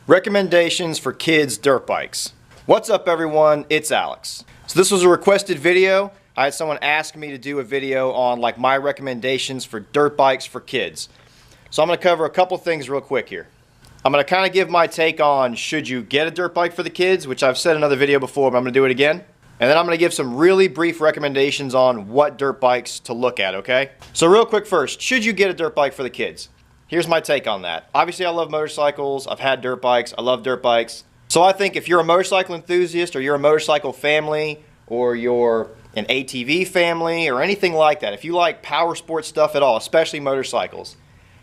Recommendations for kids' dirt bikes. What's up everyone, it's Alex. So this was a requested video. I had someone ask me to do a video on like my recommendations for dirt bikes for kids. So I'm going to cover a couple things real quick here. I'm going to kind of give my take on should you get a dirt bike for the kids, which I've said in another video before, but I'm going to do it again. And then I'm going to give some really brief recommendations on what dirt bikes to look at, okay? So real quick first, should you get a dirt bike for the kids? Here's my take on that. Obviously I love motorcycles, I've had dirt bikes, I love dirt bikes. So I think if you're a motorcycle enthusiast or you're a motorcycle family or you're an ATV family or anything like that, if you like power sports stuff at all, especially motorcycles,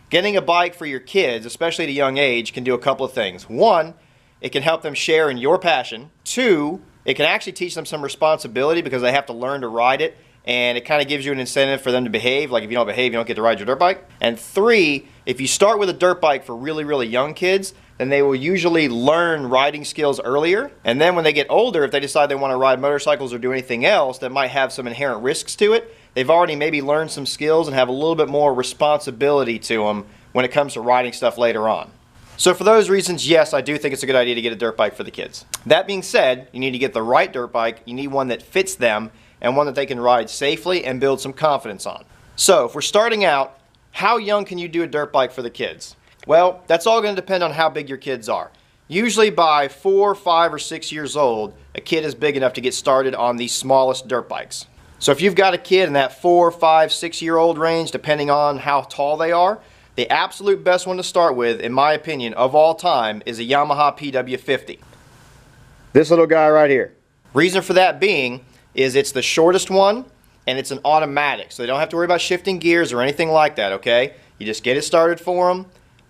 getting a bike for your kids, especially at a young age, can do a couple of things. One, it can help them share in your passion. Two, it can actually teach them some responsibility because they have to learn to ride it, and it kind of gives you an incentive for them to behave. Like if you don't behave, you don't get to ride your dirt bike. And three, if you start with a dirt bike for really young kids, then they will usually learn riding skills earlier. And then when they get older, if they decide they want to ride motorcycles or do anything else that might have some inherent risks to it, they've already maybe learned some skills and have a little bit more responsibility to them when it comes to riding stuff later on. So for those reasons, yes, I do think it's a good idea to get a dirt bike for the kids. That being said, you need to get the right dirt bike. You need one that fits them and one that they can ride safely and build some confidence on. So if we're starting out, how young can you do a dirt bike for the kids? Well, that's all going to depend on how big your kids are. Usually by 4, 5, or 6 years old, a kid is big enough to get started on the smallest dirt bikes. So if you've got a kid in that 4, 5, 6-year-old range, depending on how tall they are, the absolute best one to start with, in my opinion, of all time, is a Yamaha Pw50. This little guy right here. Reason for that being is it's the shortest one and it's an automatic, so they don't have to worry about shifting gears or anything like that, okay? You just get it started for them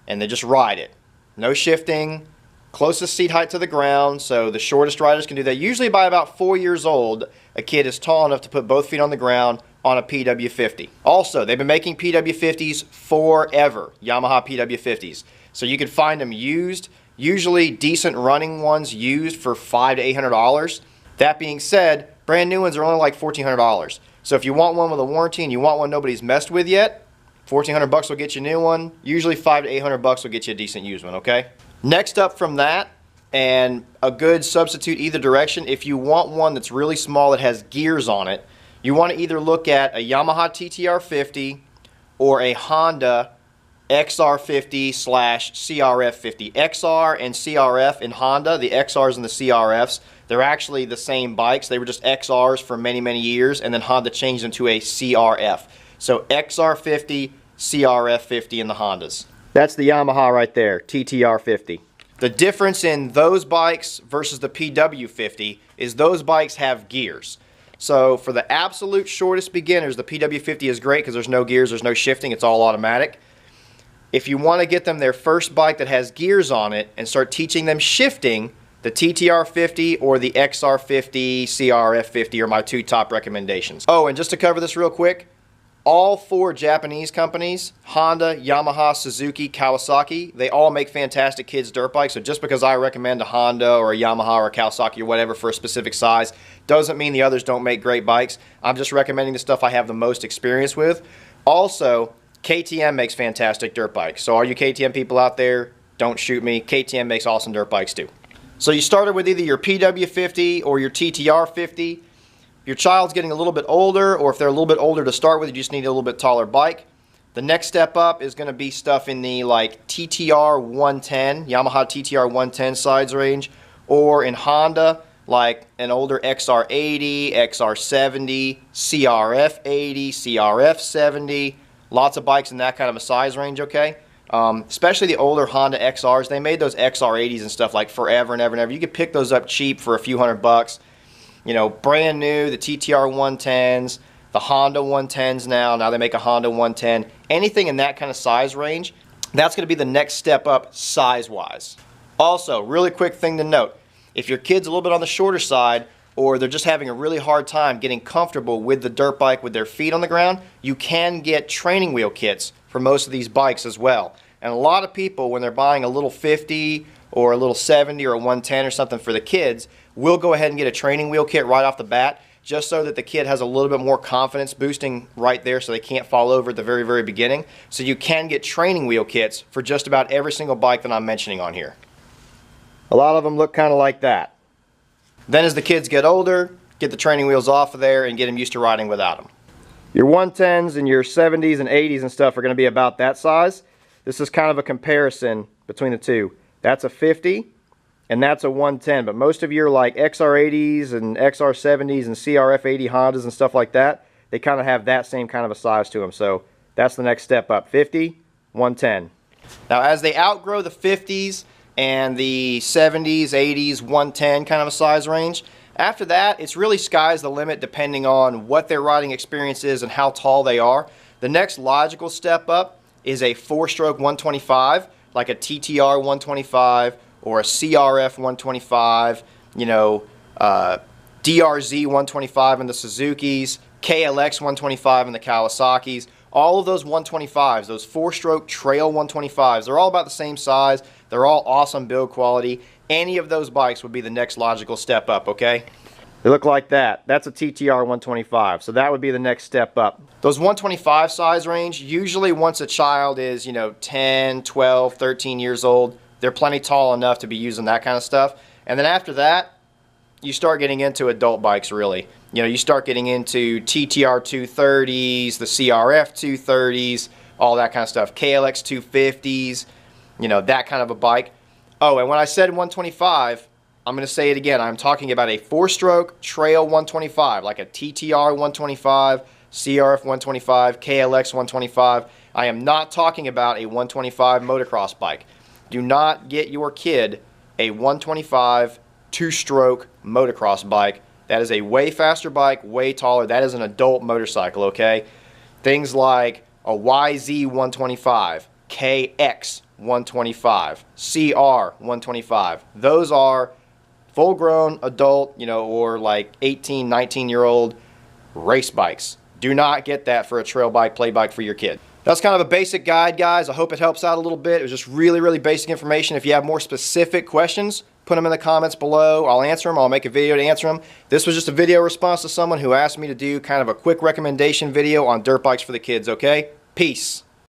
and they just ride it. No shifting, closest seat height to the ground, so the shortest riders can do that. Usually by about 4 years old, a kid is tall enough to put both feet on the ground on a Pw50. Also, they've been making Pw50s forever, Yamaha Pw50s. So you can find them used, usually decent running ones used for $500 to $800. That being said, brand new ones are only like $1,400. So if you want one with a warranty and you want one nobody's messed with yet, $1,400 will get you a new one. Usually $500 to $800 will get you a decent used one, okay? Next up from that, and a good substitute either direction, if you want one that's really small that has gears on it, you want to either look at a Yamaha Ttr 50 or a Honda XR50/CRF 50. XR and CRF in Honda, the XRs and the CRFs, they're actually the same bikes. They were just XRs for many years, and then Honda changed them to a CRF. So XR50, CRF 50 in the Hondas. That's the Yamaha right there, TTR 50. The difference in those bikes versus the Pw50 is those bikes have gears. So for the absolute shortest beginners, the Pw50 is great because there's no gears, there's no shifting, it's all automatic. If you want to get them their first bike that has gears on it and start teaching them shifting, the TTR 50 or the XR 50, CRF 50 are my two top recommendations. Oh, and just to cover this real quick, all 4 Japanese companies, Honda, Yamaha, Suzuki, Kawasaki, they all make fantastic kids' dirt bikes. So just because I recommend a Honda or a Yamaha or a Kawasaki or whatever for a specific size, doesn't mean the others don't make great bikes. I'm just recommending the stuff I have the most experience with. Also, KTM makes fantastic dirt bikes. So all you KTM people out there, don't shoot me. KTM makes awesome dirt bikes too. So you started with either your Pw50 or your TTR 50. If your child's getting a little bit older, or if they're a little bit older to start with, you just need a little bit taller bike. The next step up is going to be stuff in the like TTR 110, Yamaha TTR 110 size range, or in Honda, like an older XR80, XR70, CRF 80, CRF 70. Lots of bikes in that kind of a size range, okay? Especially the older Honda XRs. They made those XR80s and stuff like forever and ever and ever. You could pick those up cheap for a few $100. You know, brand new, the TTR 110s, the Honda 110s now they make a Honda 110. Anything in that kind of size range, that's going to be the next step up size-wise. Also, really quick thing to note, if your kid's a little bit on the shorter side, or they're just having a really hard time getting comfortable with the dirt bike with their feet on the ground, you can get training wheel kits for most of these bikes as well. And a lot of people, when they're buying a little 50 or a little 70 or a 110 or something for the kids, will go ahead and get a training wheel kit right off the bat, just so that the kid has a little bit more confidence boosting right there so they can't fall over at the very beginning. So you can get training wheel kits for just about every single bike that I'm mentioning on here. A lot of them look kind of like that. Then as the kids get older, get the training wheels off of there and get them used to riding without them. Your 110s and your 70s and 80s and stuff are going to be about that size. This is kind of a comparison between the two. That's a 50 and that's a 110, but most of your like XR80s and XR70s and CRF80 Hondas and stuff like that, they kind of have that same kind of a size to them. So that's the next step up, 50, 110. Now as they outgrow the 50s and the 70s, 80s, 110 kind of a size range, after that, it's really sky's the limit depending on what their riding experience is and how tall they are. The next logical step up is a 4-stroke 125, like a TTR 125 or a CRF 125, you know, DRZ 125 in the Suzukis, KLX 125 in the Kawasaki's. All of those 125s, those 4-stroke trail 125s, they're all about the same size. They're all awesome build quality. Any of those bikes would be the next logical step up, okay? They look like that. That's a TTR 125, so that would be the next step up. Those 125 size range, usually once a child is, you know, 10, 12, 13 years old, they're plenty tall enough to be using that kind of stuff. And then after that, you start getting into adult bikes, really. You know, you start getting into TTR 230s, the CRF 230s, all that kind of stuff. KLX 250s, you know, that kind of a bike. Oh, and when I said 125, I'm going to say it again. I'm talking about a 4-stroke trail 125, like a TTR 125, CRF 125, KLX 125. I am not talking about a 125 motocross bike. Do not get your kid a 125 2-stroke motocross bike. That is a way faster bike, way taller. That is an adult motorcycle, okay? Things like a YZ 125, KX 125, CR 125. Those are full-grown adult, you know, or like 18, 19-year-old race bikes. Do not get that for a trail bike, play bike for your kid. That's kind of a basic guide, guys. I hope it helps out a little bit. It was just really, really basic information. If you have more specific questions, put them in the comments below. I'll answer them. I'll make a video to answer them. This was just a video response to someone who asked me to do kind of a quick recommendation video on dirt bikes for the kids, okay? Peace.